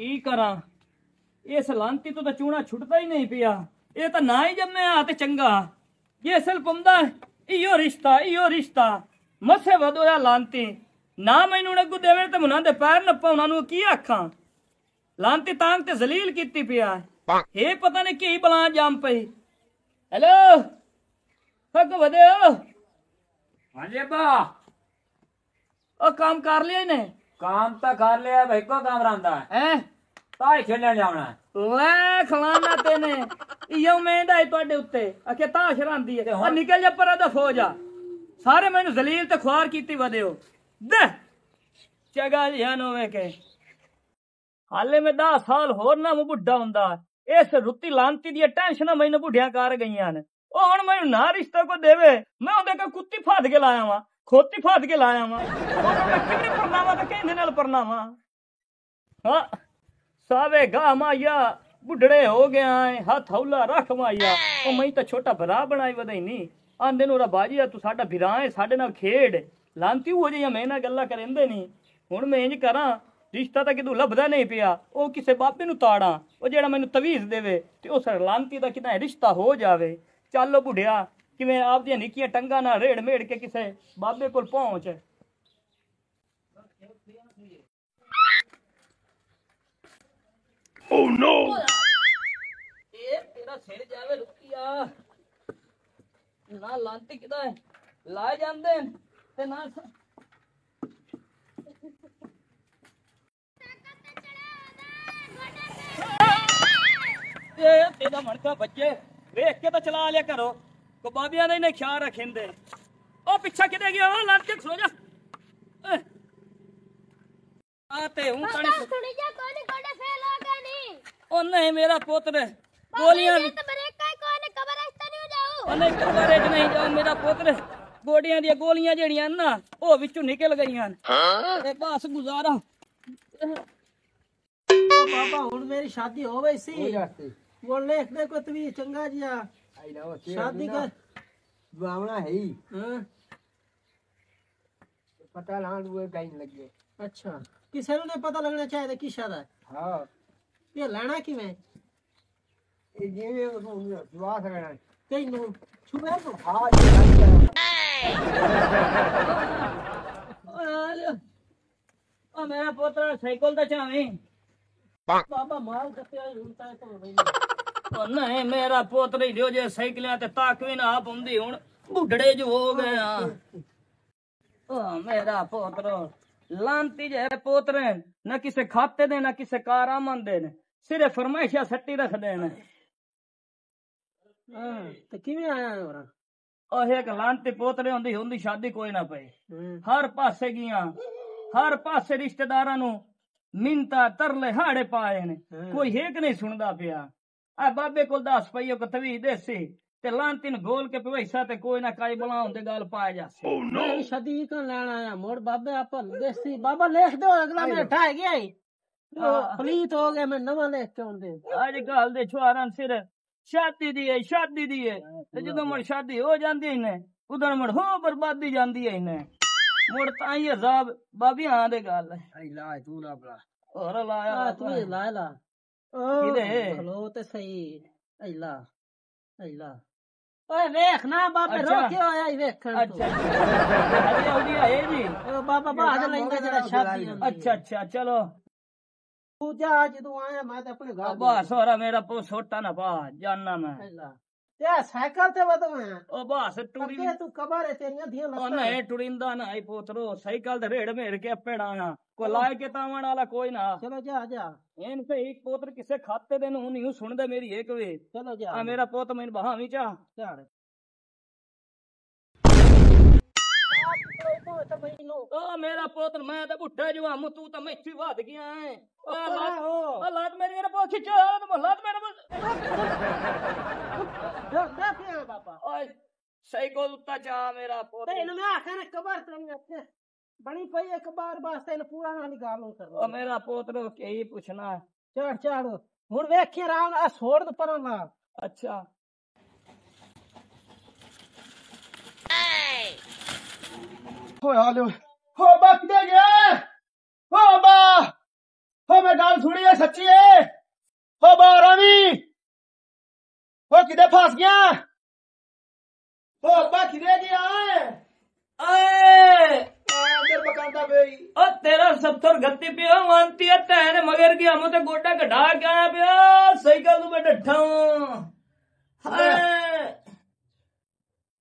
की करा इस लांती तो चूना छुटता ही नहीं पिया। ये तो ना ही जम्मे आ ते चंगा ये सल पौंदा इयो रिश्ता मसे वधोया लांती ना मैनू अगू देवे ते मुना दे पैर नप्पा उन्हां की आखा लांती तांग ते जलील कीती पिया हे पता नहीं की बला जाम पई। हेलो फक वधे हाँ जी अब्बा ओ काम कर लिया ने काम तो कर लिया भाई को काम रहा हैं ताई खेलने जाना ले खलाना तेने इयो मेंदा है तोड़े उत्ते अके ताश रांदी है और निकल जा पर दा फौज आ सारे मैनू जलील ते ख्वार कीती वधियो दे चगा ध्यान होवे के हाले में 10 साल होर ना मैं बुढ़ा हुंदा इस रुत्ती लांती दी टेंशन मैनू बुढ़िया कर गईयां ने ओ हुण मैनू ना रिश्ता को देवे मैं ओदे का कुत्ती फाद के लाया वा खोती फाद के लाया वा मैं किन्ने परनावा ते कहंदे नाल परनावा हां सावे गा माया बुढ़ड़े हो गया है हाथ हौला रख माया ओ मैं तो छोटा भरा बनाई वदई नहीं आंदे नूरा बाजी तू साडा भिरा है साडे नाल खेड लांती हो जाइया मैं ना गल्ला करेंदे नहीं हुण मैं इंज करा रिश्ता तो कितों लभदा नहीं पिया ओ किसे बाबे नू ताड़ा ओ जेड़ा मैनू तवीज देवे ते उस लांती दा कितना रिश्ता हो जावे चलो बुढ़िया किवें आप दी निक्कियां टंगा ना रेड़ मेड़ के किसे बाबे कोल पहुंच। Oh no! ये तेरा सिर जावे रुकिया ना लांती किदा है ला जांदे ते ना ये तेरा मणका बच्चे देख के तो चला लिया करो को बाबियां ने इन्हें ख्याल रखेंदे ओ पीछा किदे गया ओ लांती सो जा आते हूं कने सुनी जा कोने कोने फेल हो गया नहीं ओ नहीं मेरा पुत्र गोलियां तो ब्रेक का कोने कब्रिस्तान नहीं जाओ ओ नहीं कब्रिस्तान नहीं जाओ मेरा पुत्र गोडियां दी गोलियां जेड़ियां ना ओ विचों निकल गईयां ए बस गुजारा ओ बाबा हुन मेरी शादी हो गई सी वो लेख दे को तवी चंगा जिया शादी कर बावना है ही हां पता लान वो गाइन लग गए। अच्छा किसे ने पता लगना चाहिए कि शादा हां ये लेना कि मैं ये जीवे दुआ करना कहीं नो छुपे तो हां ओ मेरा पुत्र साइकिल तो चावे बाबा माल कत्ते रुलता है तो भाई ओ नहीं मेरा पुत्र ही जो जे साइकिलें ते ताकवी ना आप हुंदी हुन बुढ़ड़े जो हो गए ओ मेरा पुत्र लांती जे पोतरे न किसे खाते दे न किसे कार आमन दे सिर्फ फरमाइशा सट्टी रख दे हां तो किवें आया और ओ एक लांती पोतरे हुंदी हुंदी शादी कोई ना पई हर पासे गियां हर पासे रिश्तेदारां नु मिंता तरले हाड़े पाए ने कोई एक नहीं सुनदा पिया आ बाबे कोल 10 पईयो को तवी देसी ते लांती न गोल के पैसा ते कोई ना काई बुलाऊं दे गाल पाए जासे मैं शादी कर लेना आया मोड़ बाबे आप देसी बाबा लिख दो अगला मैं ठा गया प्लीज हो गया मैं नवा लिख के आंदे आज कल दे छुआरां सिर शादी दी है ते जदों मुड़ शादी हो जांदी है ने उधर मुड़ हो बर्बादी जांदी है ने मुड़ ताई अजाब बाबी हां दे गल आई ला तू ना बला और लाया तू ला ला किदे खलो ते सही ऐला ऐला ओए देख ना बाबे रोके आया देखण अच्छा हदी हदी है जी ओ बाबा बाहर लेंगे जरा शादी अच्छा चलो तू जा जदों आया मैं तो अपने घर बस और मेरा पो छोटा ना पा जानना मैं ते साइकिल ते वदो है ओ बस टूरी के तू कबारे तेरियां धियां ओ नहीं टुरिंदा ना आई पोतरो साइकिल ते रेड़ मेर के पेड़ा को लाए के तावण वाला कोई ना चलो जा जा इन से एक पोत्र किसे खाते दे नु नहीं सुन दे मेरी एक वे चलो जा आ मेरा पोत मैन बहावी चा चढ़ ओ मेरा पोत्र मैं तो बुढ़ा जो हम तू तो मैठी वाद गया है ओ लात मेरी मेरा पोत खिच तो लात मेरा बाबा ओए साइकिल उता चा मेरा पोत ते इन में आखे ने कबर तेरी बनी पई एक बार वास्ते इन पूरा ना निकाल कर ओ मेरा पोत्र के ही पूछना चढ़ चढ़ हुन वेखी राम आ छोड़ दे पर ना अच्छा हो हालो हो बक दे गया हो बा हो मैं गाल सुनी है सच्ची किधर फंस गया ओ अब्बा किधर गया आए अंदर पकाता भाई ओ तेरा सत्तर गत्ती पियो मानती है तैने मगर की हम तो गोटा कढ़ा के आया पिया सही गल तू मैं डठा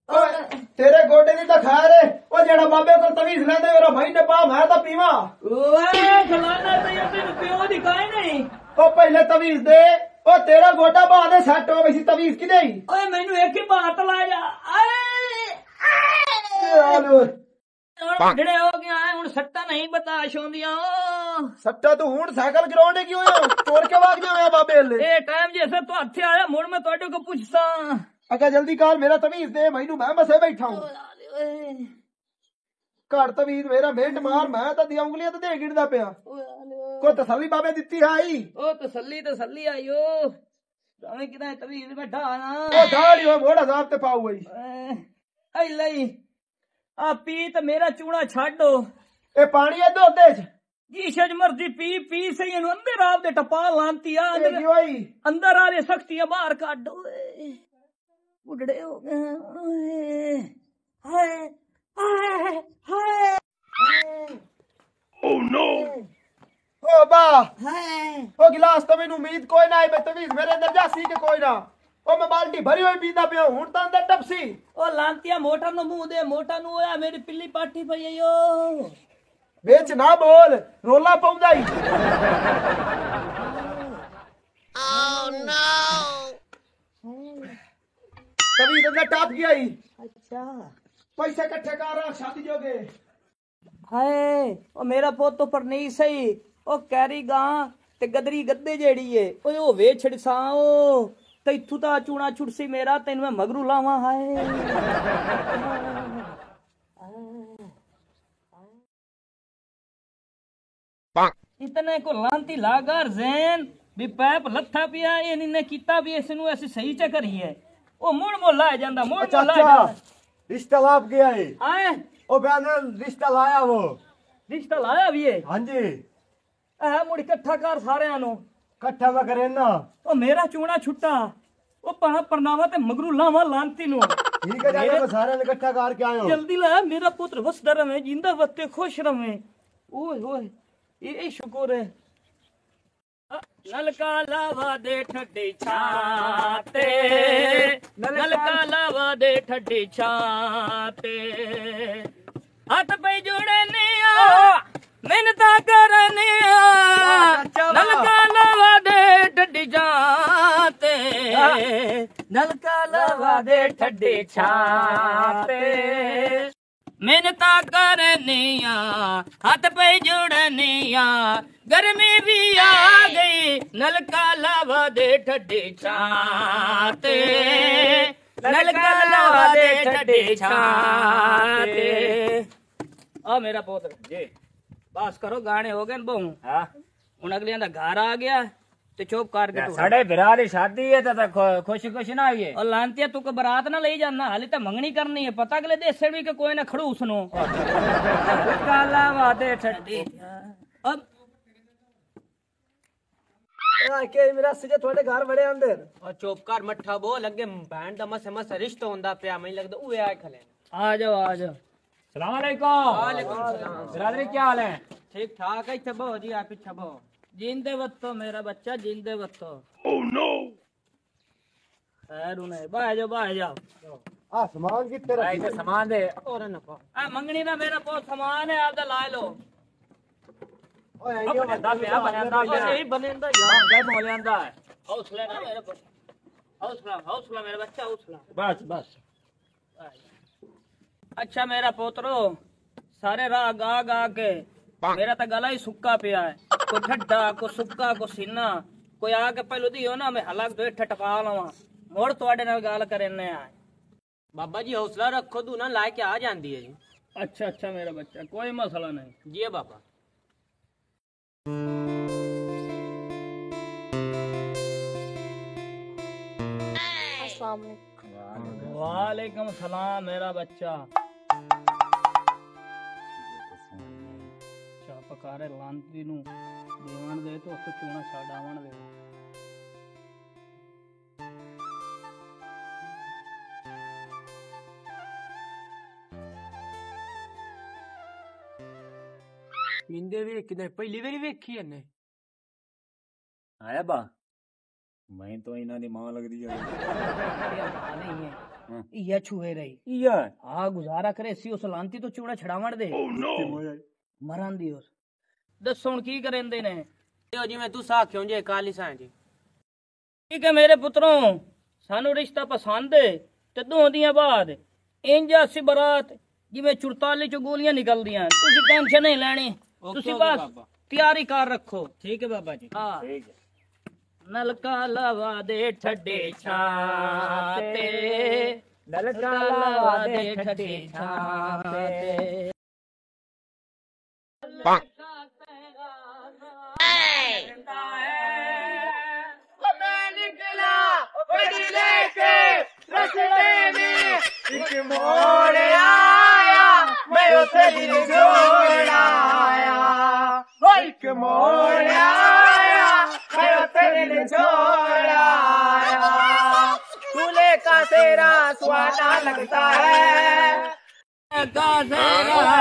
ओए तेरे गोडे दी तो खैर है ओ जेड़ा बाबे को तवीज लेंदे मेरा भाई ने पा मैं तो पीवा ओए खलाना तो ये तेरे पियो दिखाई नहीं ओ पहले तवीज दे ओ तेरा गोटा बादे सेट हो वैसी तवीज की देई ओए मैनू एक ही बात ला जा ਜਿਹੜੇ ਹੋ ਗਿਆ ਹੁਣ ਸੱਟਾਂ ਨਹੀਂ ਬਤਾਸ਼ ਹੁੰਦੀਆਂ सट्टा तू हुन साइकिल गिराउंडे क्यों हो चोर के भाग जाया बाबे ले ਇਹ ਟਾਈਮ ਜੈਸੇ ਤੂੰ ਹੱਥੇ ਆਇਆ ਮੁੜ ਮੈਂ ਤੁਹਾਡੇ ਕੋ ਪੁੱਛਦਾ अगर जल्दी कर मेरा तवीज दे मैनू मैं बसे बैठा हूं घर तवीज मेरा मिंट मार मैं तो दिया उंगलियां तो दे गिरदा पिया कोई तसल्ली बाबे दित्ती है आई ਉਹ ਤਸੱਲੀ ਆਇਓ ਭਾਵੇਂ ਕਿਦਾਂ ਤਵੀਜ਼ ਬੈਠਾ ਨਾ ओ दाढ़ी हो मोड़ा साहब ते पाऊ गई ਐ ਲਈ ਆ ਪੀ ਤੇ ਮੇਰਾ ਚੂਣਾ ਛੱਡੋ ए पानी है दोदे च ਜੀ ਸ਼ਜ ਮਰਜ਼ੀ ਪੀ ਸਹੀ ਇਹਨੂੰ ਅੰਦਰ ਆਪ ਦੇ ਟਪਾ ਲਾਂਤੀ ਆ ए क्यों आई ਅੰਦਰ ਆ ਰੇ ਸਖਤੀਆਂ ਬਾਹਰ ਕੱਢ ਓਏ ਉਡੜੇ ਹੋ ਗਏ ਓਏ ਹਾਏ ਹਾਏ ਹਾਏ ओ बा ਹਾਏ ओ गिलास तो मैनू उम्मीद कोई ना आई मैं तवीज मेरे अंदर जासी के कोई ना ओ मैं बाल्टी भरी हुई पींदा पिया हुन तो अंदर टपसी ਉਹ ਲਾਂਤੀਆ ਮੋਟਰ ਨੂੰ ਮੂੰਹ ਦੇ ਮੋਟਰ ਨੂੰ ਹੋਇਆ ਮੇਰੀ ਪਿੱਲੀ ਪਾਠੀ ਪਈ ਓ बेच ना बोल रोला पाउंदा ही तवीज अंदर टप गया ही ਅੱਛਾ पैसे इकट्ठे कर रहा शादी जोगे ਹਾਏ ਉਹ ਮੇਰਾ ਪੁੱਤ ਉੱਪਰ ਨਹੀਂ ਸਹੀ ਉਹ ਕੈਰੀ ਗਾਂ ਤੇ ਗਦਰੀ ਗੱਦੇ ਜਿਹੜੀ ਏ ਓਏ ਉਹ ਵੇ ਛੜਸਾਂ ਉਹ ਤੈਥੂ ਤਾਂ ਚੂਣਾ ਛੁੱਟਸੀ ਮੇਰਾ ਤੈਨੂੰ ਮੈਂ ਮਗਰੂ ਲਾਵਾਂ ਹਾਏ इतने को लांती लागर जैन भी पैप लथा पिया ये ने कीता भी इस नु ऐसे सही च करी है ओ मुड़ मोला आ जांदा मुड़ अच्छा मोला आ अच्छा जांदा रिश्ता लाभ गया है आए ओ बयान रिश्ता लाया वो रिश्ता लाया भी है हाँ जी आ मुड़ इकट्ठा कर सारे नु कट्ठा में करे ना ओ मेरा चूना छुट्टा ओ पहा परनावा ते मगरू लावा लांती नु ठीक है जाके मैं सारे ने इकट्ठा करके आयो जल्दी ला मेरा पुत्र वसदा रहे जिंदा वते खुश रहे ओए ओए ये शुक्र है नलका लावा दे ठड्डी छाते नलका लावा दे ठड्डी छाते हाथ पे जुड़े निया मिन्नता करने नलका लावा दे ठड्डी छाते नलका लावा दे ठड्डी छाते मिन्नता करनिया हाथ पे जुड़निया गर्मी भी आ गई नलका लावा दे ठड्डी छाते नलका लावा दे ठड्डी छाते आ मेरा पुत्र जी बस करो गाने हो गए न बहु हाँ हुन अगलियां दा घर आ गया ते चुप करके तू साढ़े बिरा दी शादी है तो खुशी खुशी ना आई है और लांतिया तू को बारात ना ले जाना हाली तो मंगनी करनी है पता अगले देश भी के कोई ना खड़ूस नो काला वादे ठंडी अब के मेरा सजे थोड़े घर बड़े अंदर और चुप कर मट्ठा बोल अगे भैन दा मस मस रिश्ता होंदा पिया मैं लगदा ओए आए खले आ जाओ सलाम अलैकुम वालेकुम सलाम बिरादरी क्या हाल है ठीक ठाक है इथे बहो जी आप पीछे बहो जिंदे वत्तो मेरा बच्चा जिंदे वत्तो ओह नो खैर उन्हें बाहर जाओ आ सामान कितने भाई रखे तो सामान दे और न पा आ मंगनी ना मेरा बहुत सामान है आपदा ला लो ओए अब बनदा पिया बनदा और यही बनेंदा यार क्या बोल ਜਾਂਦਾ है हौसला ना मेरा हौसला मेरा बच्चा हौसला बस बस अच्छा मेरा पोतरो सारे राह गा गा के मेरा तो गला ही सुक्का पिया है को ठड्डा को सुक्का को सीना कोई आके पहलू दियो ना मैं हलाक दो टपा लवा मोड़ ਤੁਹਾਡੇ ਨਾਲ ਗੱਲ करने आए बाबा जी हौसला रखो तू ना लाए के आ जांदी है जी अच्छा अच्छा मेरा बच्चा कोई मसला नहीं जी बाबा वालेकुम सलाम मेरा बच्चा पकारे लांती नु देवन दे तो उसको चूना छाड़ावन दे ਪੀਂਦੇ ਵੇਖ ਕਿਤੇ ਪਹਿਲੀ ਵਾਰੀ ਵੇਖੀ ਇਹਨੇ ਆਇਆ ਬਾ ਮੈਂ ਤਾਂ ਇਹਨਾਂ ਦੀ ਮਾਂ ਲੱਗਦੀ ਆ नहीं है ये छुए रही ਯਾਰ हाँ गुजारा करे सी उस लांती तो चूड़ा छड़ावण दे मरान दी उस दस हुण की करेंदे ने ਜੋ ਜਿਵੇਂ ਤੂੰ ਸਾਖਿਓ ਜੇ ਕਾਲੀ ਸਾਂ ਜੀ ठीक है मेरे पुत्रों सानू रिश्ता पसंद है ते दो दियां बाद इंज असी बरात जिवें 44 चो गोलियां निकलदियां तुसी टेंशन नहीं लेनी तुसी बस तैयारी कर रखो ਠੀਕ ਹੈ ਬਾਬਾ ਜੀ हाँ ਠੀਕ ਹੈ नलका लवा दे ठड्डे छाते ਨਲਕਾ लवा दे ठड्डे छाते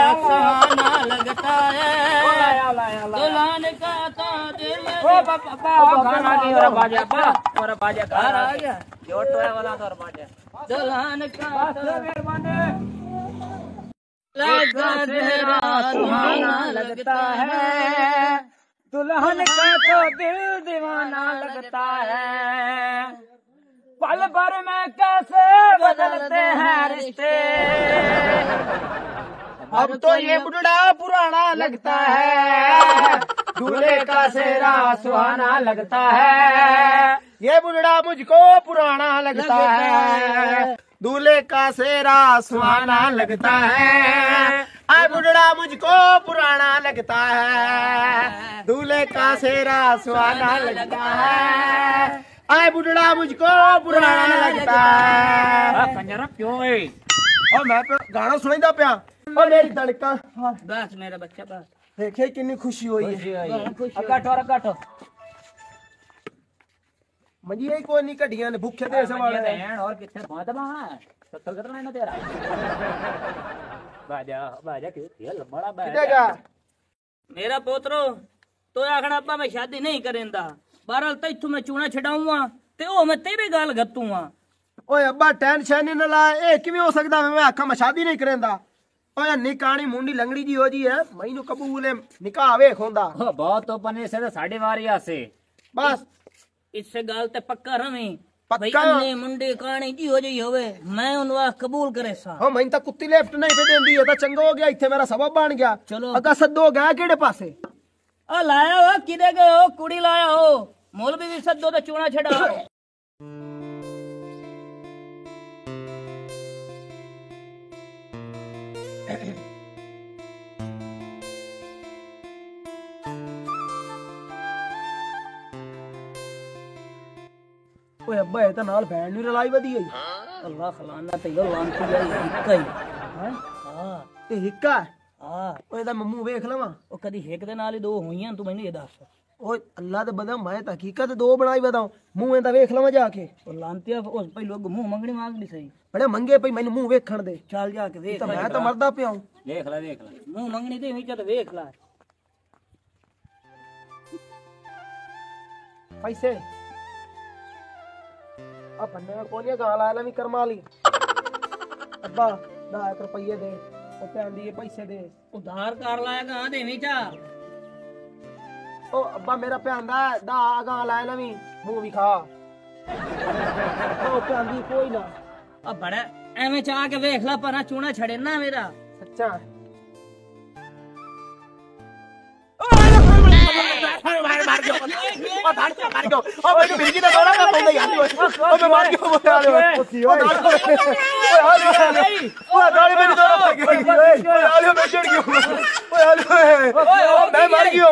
सुहाना लगता है दुल्हन का तो दिल गाना की और बाजा बा और बाजा घर आ गया जो टोया वाला तो और बाजा दुल्हन का तो लगा तेरा सुहाना लगता है दुल्हन का तो दिल दीवाना लगता है पल भर में कैसे बदलते हैं रिश्ते अब तो ये बुढ़ा पुराना लगता है, दूल्हे का सेहरा सुहाना लगता है। ये बुढ़ा मुझको पुराना लगता है, दूल्हे का सेहरा सुहाना लगता है। आए बुढ़ा मुझको पुराना लगता है, दूल्हे का सेहरा सुहाना लगता है। आए बुढ़ा मुझको पुराना लगता है। कंजरा क्यों है और मैं गाना सुनदा पिया और मेरी धड़कन बस मेरा बच्चा बस देखे कितनी खुशी हुई है। अकट मजी कोई नहीं कटियां ने भूखे देश वाले देन और किथे बात बा 70 कितना है ना तेरा बाजा बाजा क्यों ये लंबड़ा कितेगा मेरा पोतरो तो आखना अपा मैं शादी नहीं करेंदा बहरहाल तैथू मैं चूना छडाऊंगा ते ओ मैं तेरे गाल गत्तूंगा। ओए अब्बा टेंशन न ला ए किवें हो सकदा मैं आखा मैं शादी नहीं करेंदा। ओए निकाणी मुंडी लंगड़ी जी हो जी है मैनू कबूल है निकाह वेख होंदा बहुत तो पने से साढ़े वारी आसे बस इससे गाल ते पक्का रवी पक्का ने मुंडे काणी जी हो जी होवे मैं उनवा कबूल करे सा हां मैं तो कुत्ती लेफ्ट नहीं पे देंदी है तो चंगा हो गया इथे मेरा सबब बन गया। चलो अगा सद्दो गया केड़े पासे आ लाया हो किदे गए हो कुड़ी लाया हो मौलवी भी सद्दो ते चूना छड़ाओ। ओए अब्बा ए तो नाल बैंड नहीं रलाई वदी है अल्लाह खलाना ते यो लांती है इक्का ही हैं हां ते हिक्का हां ओए दा मम्मू वेख लवा ओ कदी हेक दे नाल ही दो होईयां तू मैनू ये दस ओए अल्लाह दे बदा मैं तो हकीकत दो बनाई बताऊं मुंह एंदा वेख लवा जाके ओ लांतिया उस पहले मुंह मंगनी मांग ली सही बड़े मंगे पई मैनू मुंह वेखण दे चल जाके वेख तो मैं तो मरदा पिया हूं देख ला मुंह मंगनी दे ही चल वेख ला पैसे आ बन्ने कोनिया गाल आला भी करमा ली अब्बा 10 रुपये दे ओ कहंदी ये पैसे दे उधार कर लाया कहां देवी चा ओ अब्बा मेरा भैन दा दा गाल आला भी मुंह भी खा ओ कहंदी कोई ना अब बड़ा एवें चा के वेख ला परा चूना छड़े ना मेरा सच्चा मार गयो ओ धाड़ के मार गयो ओ मैनू बिरगी दा दौड़ा कर पैंदा यार ओ मैं मार गयो ओ दाड़ी मेरी दौड़ा पड़ गई ओ आलियो मैं चढ़ गयो ओ मैं मर गयो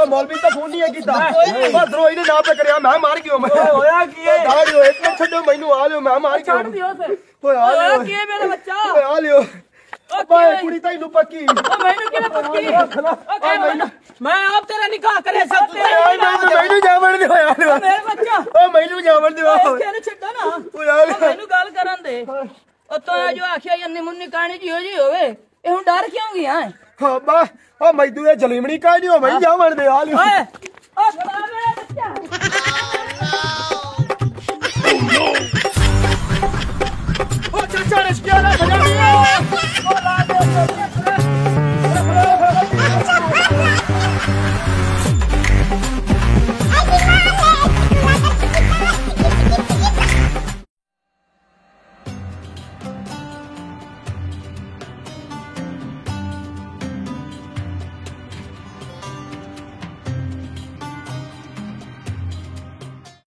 ओ मौलवी तो फोन नहीं कीता ओ द्रोही ने ना पे करया मैं मार गयो मैं होया की है दाड़ी होए इतने छड्डो मैनू आलियो मैं मार गयो छड़ दियो से ओ आलियो की है मेरा बच्चा ओ आलियो बाय कुड़ी तैनू पक्की ओ मैनू केला पक्की मैं आप तेरा निकाह करे सब मैनू जावण दे यार मेरा बच्चा ओ मैनू जावण दे इसके छड्डो ना ओ यार मैनू गाल करन दे ਉਹ ਤਾਂ ਜੋ ਆਖਿਆ ਯੰਨੀ ਮੁੰਨੀ ਕਹਾਣੀ ਜੀ ਹੋ ਜੀ ਹੋਵੇ ਇਹ ਹੁਣ ਡਰ ਕਿਉਂ ਗਿਆ ਹਾਂ ਬਾ ਉਹ ਮੈਦੂ ਇਹ ਜਲੀਮਣੀ ਕਾਹ ਨਹੀਂ ਹੋ ਮੈਂ ਜਾਵਣ ਦੇ ਹਾਲ ਓਏ ਓ ਖੜਾ ਮੇਰਾ ਬੱਚਾ